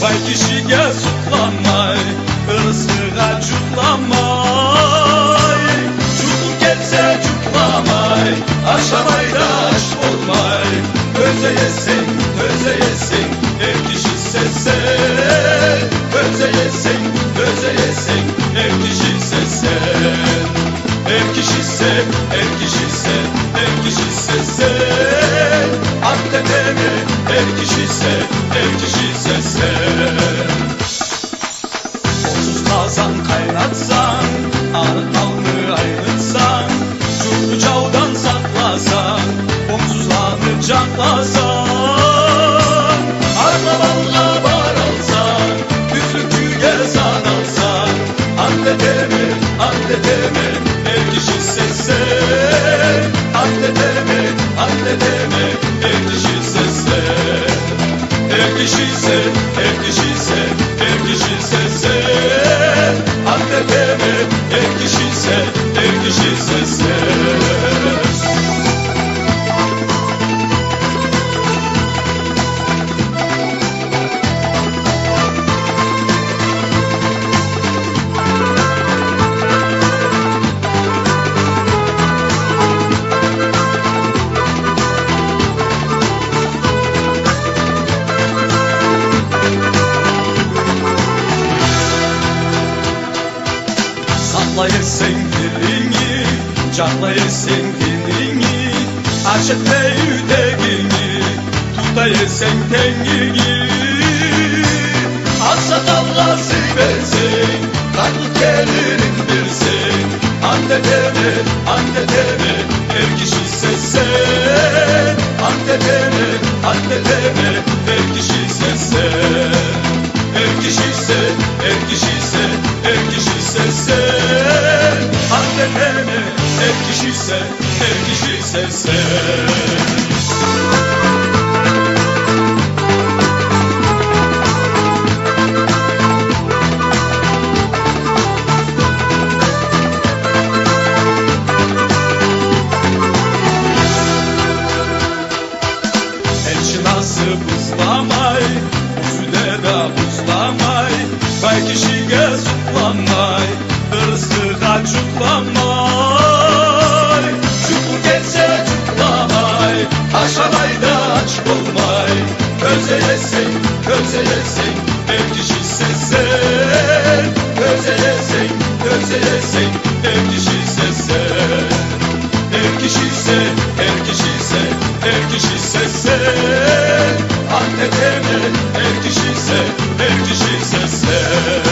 vay kişiye zutlanmay, ırzığa cutlanmay. Cutluk gelse cutlamay, aşamay da aş olmay. Özeyesin, özeyesin, ev kişi sesse. Özeyesin, özeyesin, ev kişi sesse. Ev kişisi, ev kişisi, ev kişisi sen. Akdedemi, ev kişisi, ev kişisi sen. Onsuz kazan kaynatsan, anı talını aynıtsan, çurdu cavdan saklasan, onsuzlanır canlasan. Arla balla bar alsan, üflükü gezan alsan. Akdedemi, akdedemi, ev kişisi sen. Akdedemi, akdedemi, ev kişisi sen. Ev kişisi, ev kişisi, ev kişisi sen. Akdedemi, ev kişisi, ev kişisi sen. Saklayırsın dilini, canlayırsın dilini, aşık ve yüreğini, tutayırsın tengini. Aksa dallası versin, kalkıp gelirin bilsin. Akdedemi, akdedemi, ev kişisi sen. Akdedemi, akdedemi, ev kişisi sen. Ev kişisi, ev kişisi, ev kişisi sen. Akdedemi, ev kişisi, ev kişisi sen. Elçinası buzlamay, usude da buzlamay. Vay kişiye zutlanmay, ırzığa cutlanmay. Cutluk gelse cutlamay, aşamay da aç olmay. Özeyesin, özeyesin, ev kişisi sen. Özeyesin, özeyesin, ev kişisi sen. Ev kişisi, ev kişisi, ev kişisi sen. Akdedemi, ev kişisi, ev kişisi sen.